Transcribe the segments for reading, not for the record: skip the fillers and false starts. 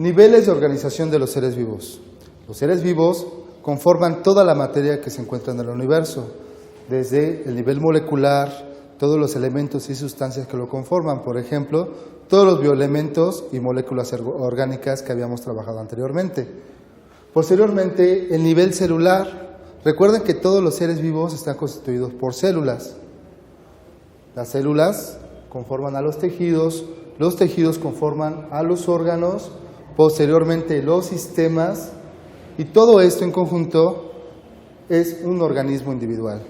Niveles de organización de los seres vivos. Los seres vivos conforman toda la materia que se encuentra en el universo, desde el nivel molecular, todos los elementos y sustancias que lo conforman, por ejemplo, todos los bioelementos y moléculas orgánicas que habíamos trabajado anteriormente. Posteriormente, el nivel celular. Recuerden que todos los seres vivos están constituidos por células. Las células conforman a los tejidos conforman a los órganos, posteriormente los sistemas, y todo esto en conjunto es un organismo individual.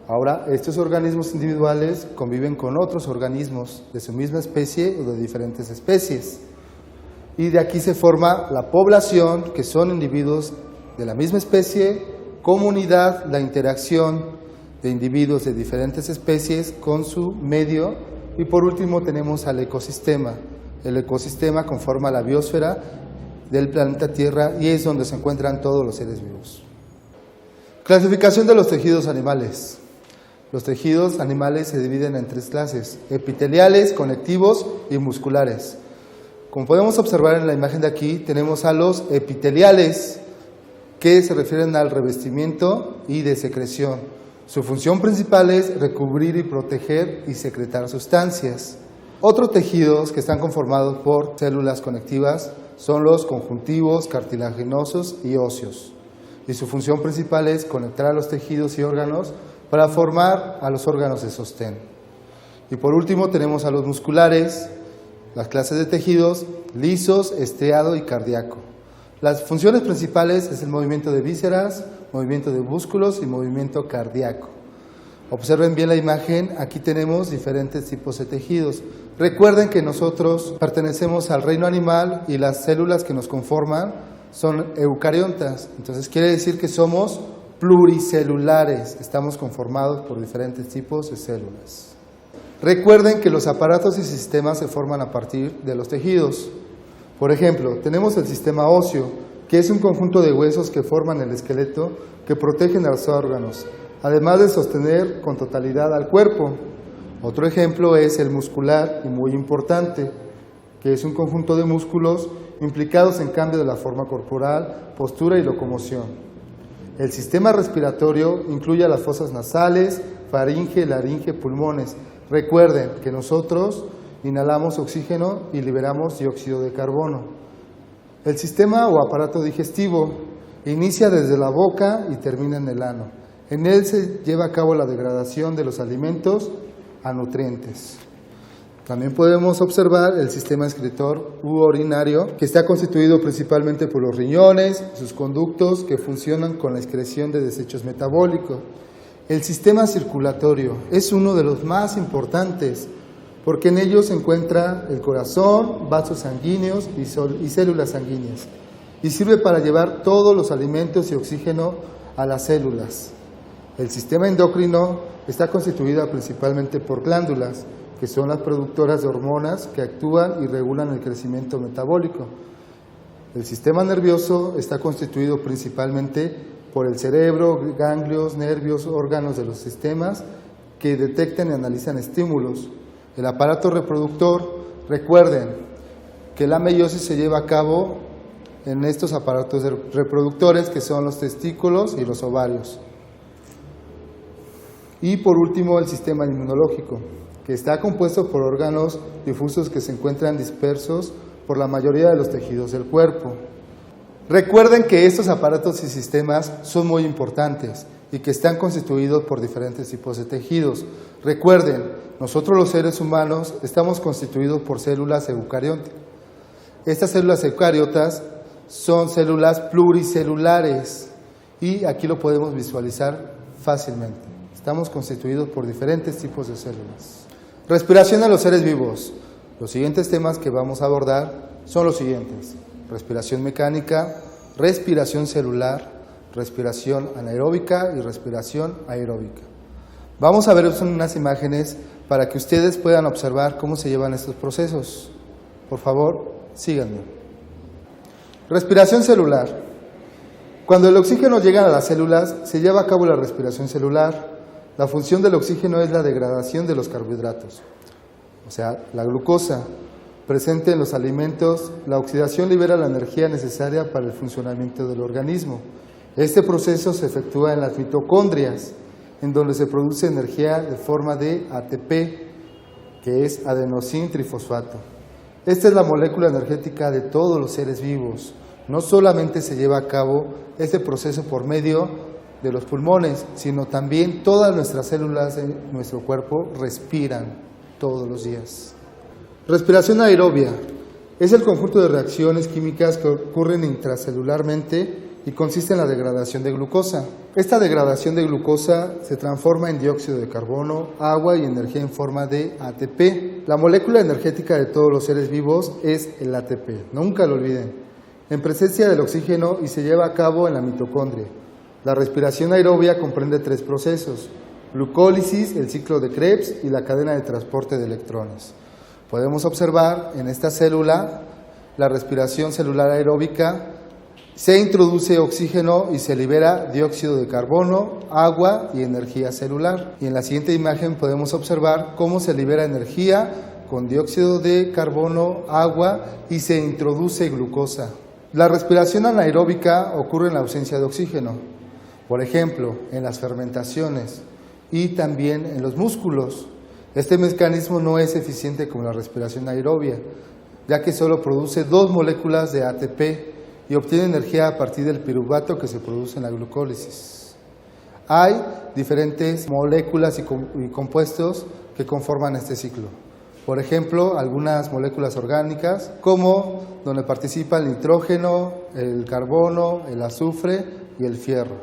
Ahora, estos organismos individuales conviven con otros organismos de su misma especie o de diferentes especies. Y de aquí se forma la población, que son individuos de la misma especie, comunidad, la interacción de individuos de diferentes especies con su medio, y por último tenemos al ecosistema. El ecosistema conforma la biosfera del planeta Tierra y es donde se encuentran todos los seres vivos. Clasificación de los tejidos animales. Los tejidos animales se dividen en tres clases: epiteliales, conectivos y musculares. Como podemos observar en la imagen de aquí, tenemos a los epiteliales, que se refieren al revestimiento y de secreción. Su función principal es recubrir y proteger y secretar sustancias. Otros tejidos que están conformados por células conectivas son los conjuntivos, cartilaginosos y óseos. Y su función principal es conectar a los tejidos y órganos para formar a los órganos de sostén. Y por último tenemos a los musculares, las clases de tejidos lisos, estriado y cardíaco. Las funciones principales es el movimiento de vísceras, movimiento de músculos y movimiento cardíaco. Observen bien la imagen, aquí tenemos diferentes tipos de tejidos. Recuerden que nosotros pertenecemos al reino animal y las células que nos conforman son eucariontas. Entonces quiere decir que somos pluricelulares, estamos conformados por diferentes tipos de células. Recuerden que los aparatos y sistemas se forman a partir de los tejidos. Por ejemplo, tenemos el sistema óseo, que es un conjunto de huesos que forman el esqueleto que protegen a los órganos, además de sostener con totalidad al cuerpo. Otro ejemplo es el muscular, y muy importante, que es un conjunto de músculos implicados en cambio de la forma corporal, postura y locomoción. El sistema respiratorio incluye a las fosas nasales, faringe, laringe, pulmones. Recuerden que nosotros inhalamos oxígeno y liberamos dióxido de carbono. El sistema o aparato digestivo inicia desde la boca y termina en el ano. En él se lleva a cabo la degradación de los alimentos a nutrientes. También podemos observar el sistema excretor u urinario, que está constituido principalmente por los riñones, sus conductos que funcionan con la excreción de desechos metabólicos. El sistema circulatorio es uno de los más importantes, porque en ellos se encuentra el corazón, vasos sanguíneos y células sanguíneas, y sirve para llevar todos los alimentos y oxígeno a las células. El sistema endocrino está constituido principalmente por glándulas, que son las productoras de hormonas que actúan y regulan el crecimiento metabólico. El sistema nervioso está constituido principalmente por el cerebro, ganglios, nervios, órganos de los sistemas que detectan y analizan estímulos. El aparato reproductor, recuerden que la meiosis se lleva a cabo en estos aparatos reproductores que son los testículos y los ovarios. Y por último, el sistema inmunológico, que está compuesto por órganos difusos que se encuentran dispersos por la mayoría de los tejidos del cuerpo. Recuerden que estos aparatos y sistemas son muy importantes y que están constituidos por diferentes tipos de tejidos. Recuerden, nosotros los seres humanos estamos constituidos por células eucariontas. Estas células eucariotas son células pluricelulares y aquí lo podemos visualizar fácilmente. Estamos constituidos por diferentes tipos de células. Respiración de los seres vivos. Los siguientes temas que vamos a abordar son los siguientes: respiración mecánica, respiración celular, respiración anaeróbica y respiración aeróbica. Vamos a ver unas imágenes para que ustedes puedan observar cómo se llevan estos procesos. Por favor, síganme. Respiración celular. Cuando el oxígeno llega a las células, se lleva a cabo la respiración celular. La función del oxígeno es la degradación de los carbohidratos, o sea, la glucosa. presente en los alimentos, la oxidación libera la energía necesaria para el funcionamiento del organismo. Este proceso se efectúa en las mitocondrias, en donde se produce energía de forma de ATP, que es adenosín trifosfato. Esta es la molécula energética de todos los seres vivos. No solamente se lleva a cabo este proceso por medio de los pulmones, sino también todas nuestras células de nuestro cuerpo respiran todos los días. Respiración aerobia es el conjunto de reacciones químicas que ocurren intracelularmente y consiste en la degradación de glucosa. Esta degradación de glucosa se transforma en dióxido de carbono, agua y energía en forma de ATP. La molécula energética de todos los seres vivos es el ATP, nunca lo olviden, en presencia del oxígeno y se lleva a cabo en la mitocondria. La respiración aerobia comprende 3 procesos: glucólisis, el ciclo de Krebs y la cadena de transporte de electrones. Podemos observar en esta célula la respiración celular aeróbica. Se introduce oxígeno y se libera dióxido de carbono, agua y energía celular. Y en la siguiente imagen podemos observar cómo se libera energía con dióxido de carbono, agua y se introduce glucosa. La respiración anaeróbica ocurre en la ausencia de oxígeno, por ejemplo, en las fermentaciones y también en los músculos. Este mecanismo no es eficiente como la respiración aerobia, ya que solo produce 2 moléculas de ATP y obtiene energía a partir del piruvato que se produce en la glucólisis. Hay diferentes moléculas y compuestos que conforman este ciclo. Por ejemplo, algunas moléculas orgánicas, como donde participa el nitrógeno, el carbono, el azufre y el fierro.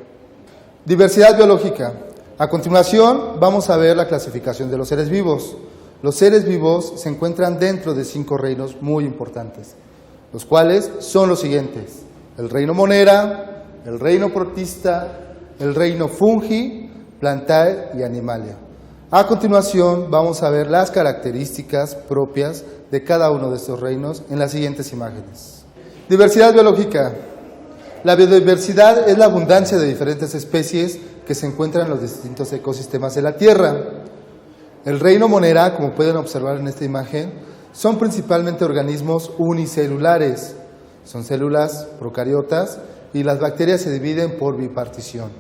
Diversidad biológica. A continuación, vamos a ver la clasificación de los seres vivos. Los seres vivos se encuentran dentro de 5 reinos muy importantes, los cuales son los siguientes: el reino monera, el reino protista, el reino fungi, plantae y animalia. A continuación vamos a ver las características propias de cada uno de estos reinos en las siguientes imágenes. Diversidad biológica. La biodiversidad es la abundancia de diferentes especies que se encuentran en los distintos ecosistemas de la Tierra. El reino monera, como pueden observar en esta imagen, son principalmente organismos unicelulares. Son células procariotas y las bacterias se dividen por bipartición.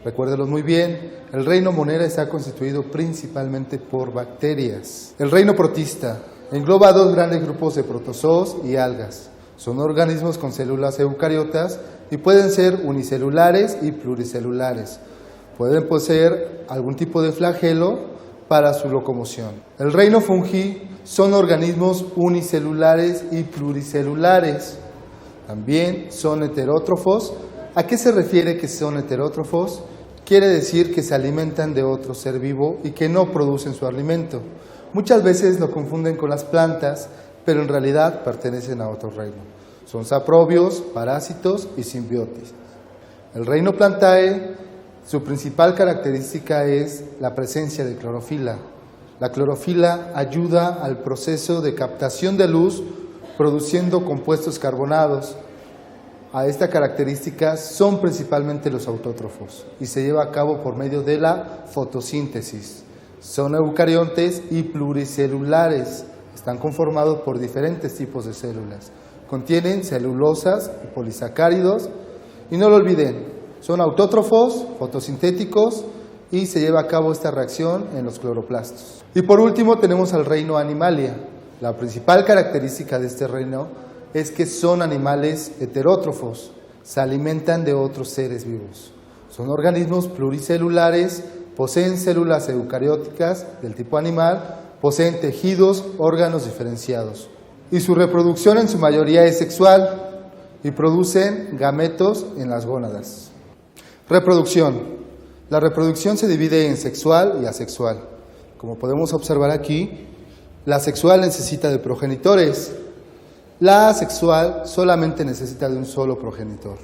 Recuérdenlo muy bien, el reino monera está constituido principalmente por bacterias. El reino protista engloba 2 grandes grupos de protozoos y algas. Son organismos con células eucariotas y pueden ser unicelulares y pluricelulares. Pueden poseer algún tipo de flagelo para su locomoción. El reino fungi son organismos unicelulares y pluricelulares. También son heterótrofos. ¿A qué se refiere que son heterótrofos? Quiere decir que se alimentan de otro ser vivo y que no producen su alimento. Muchas veces lo confunden con las plantas, pero en realidad pertenecen a otro reino. Son saprobios, parásitos y simbiotes. El reino plantae, su principal característica es la presencia de clorofila. La clorofila ayuda al proceso de captación de luz produciendo compuestos carbonados. A esta característica son principalmente los autótrofos y se lleva a cabo por medio de la fotosíntesis. Son eucariontes y pluricelulares. Están conformados por diferentes tipos de células. Contienen celulosas y polisacáridos y no lo olviden, son autótrofos, fotosintéticos y se lleva a cabo esta reacción en los cloroplastos. Y por último tenemos al reino animalia. La principal característica de este reino es que son animales heterótrofos, se alimentan de otros seres vivos. Son organismos pluricelulares, poseen células eucarióticas del tipo animal, poseen tejidos, órganos diferenciados. Y su reproducción en su mayoría es sexual y producen gametos en las gónadas. Reproducción. La reproducción se divide en sexual y asexual. Como podemos observar aquí, la sexual necesita de progenitores. La asexual solamente necesita de un solo progenitor.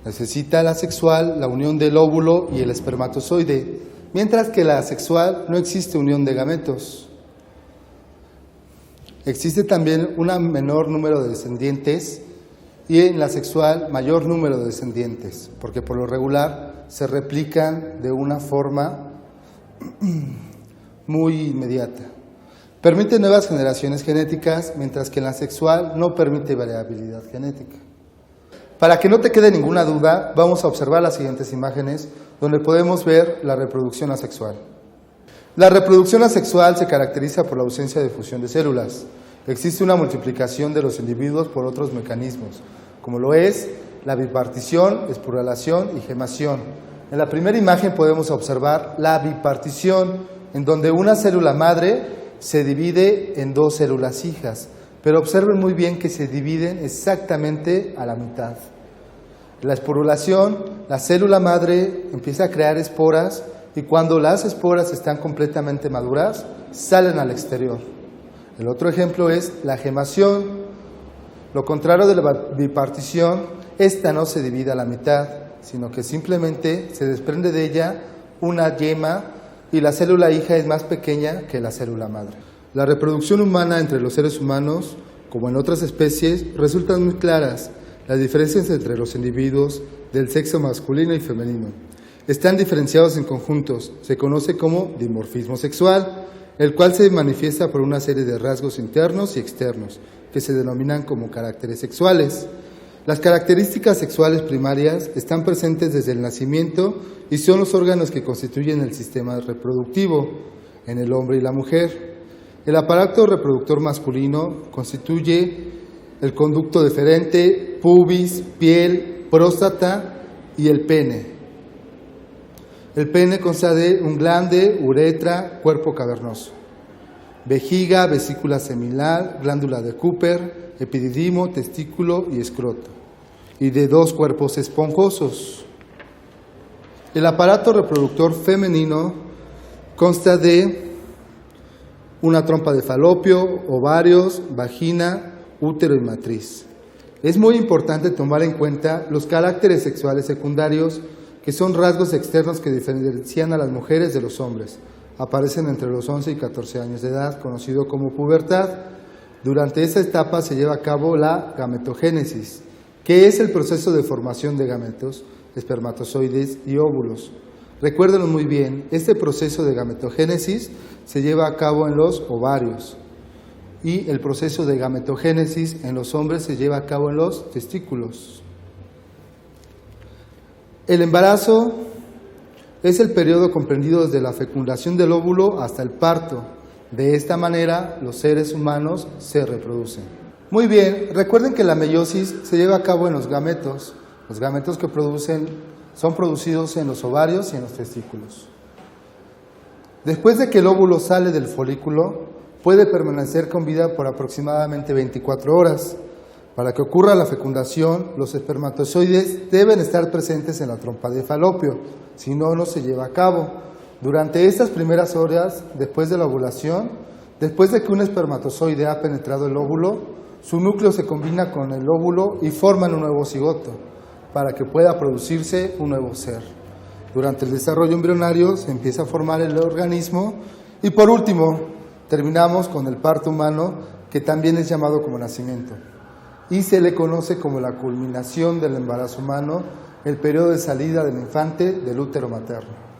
Necesita la sexual la unión del óvulo y el espermatozoide, mientras que la asexual no existe unión de gametos. Existe también un menor número de descendientes y en la sexual mayor número de descendientes, porque por lo regular se replican de una forma muy inmediata. Permite nuevas generaciones genéticas, mientras que en la sexual no permite variabilidad genética. Para que no te quede ninguna duda, vamos a observar las siguientes imágenes donde podemos ver la reproducción asexual. La reproducción asexual se caracteriza por la ausencia de fusión de células. Existe una multiplicación de los individuos por otros mecanismos, como lo es la bipartición, esporulación y gemación. En la primera imagen podemos observar la bipartición, en donde una célula madre se divide en dos células hijas, pero observen muy bien que se dividen exactamente a la mitad. En la esporulación, la célula madre empieza a crear esporas y cuando las esporas están completamente maduras, salen al exterior. El otro ejemplo es la gemación. Lo contrario de la bipartición, esta no se divide a la mitad, sino que simplemente se desprende de ella una yema y la célula hija es más pequeña que la célula madre. La reproducción humana entre los seres humanos, como en otras especies, resultan muy claras. Las diferencias entre los individuos del sexo masculino y femenino están diferenciados en conjuntos. Se conoce como dimorfismo sexual, el cual se manifiesta por una serie de rasgos internos y externos, que se denominan como caracteres sexuales. Las características sexuales primarias están presentes desde el nacimiento y son los órganos que constituyen el sistema reproductivo en el hombre y la mujer. El aparato reproductor masculino constituye el conducto deferente, pubis, piel, próstata y el pene. El pene consta de un glande, uretra, cuerpo cavernoso, vejiga, vesícula seminal, glándula de Cooper, epididimo, testículo y escroto, y de dos cuerpos esponjosos. El aparato reproductor femenino consta de una trompa de falopio, ovarios, vagina, útero y matriz. Es muy importante tomar en cuenta los caracteres sexuales secundarios, que son rasgos externos que diferencian a las mujeres de los hombres. Aparecen entre los 11 y 14 años de edad, conocido como pubertad. Durante esta etapa se lleva a cabo la gametogénesis, que es el proceso de formación de gametos, espermatozoides y óvulos. Recuérdenlo muy bien, este proceso de gametogénesis se lleva a cabo en los ovarios y el proceso de gametogénesis en los hombres se lleva a cabo en los testículos. El embarazo es el periodo comprendido desde la fecundación del óvulo hasta el parto. De esta manera, los seres humanos se reproducen. Muy bien, recuerden que la meiosis se lleva a cabo en los gametos. Los gametos que son producidos en los ovarios y en los testículos. Después de que el óvulo sale del folículo, puede permanecer con vida por aproximadamente 24 horas. Para que ocurra la fecundación, los espermatozoides deben estar presentes en la trompa de falopio, si no, no se lleva a cabo. Durante estas primeras horas, después de la ovulación, después de que un espermatozoide ha penetrado el óvulo, su núcleo se combina con el óvulo y forman un nuevo cigoto, para que pueda producirse un nuevo ser. Durante el desarrollo embrionario se empieza a formar el organismo y por último terminamos con el parto humano, que también es llamado como nacimiento y se le conoce como la culminación del embarazo humano, el periodo de salida del infante del útero materno.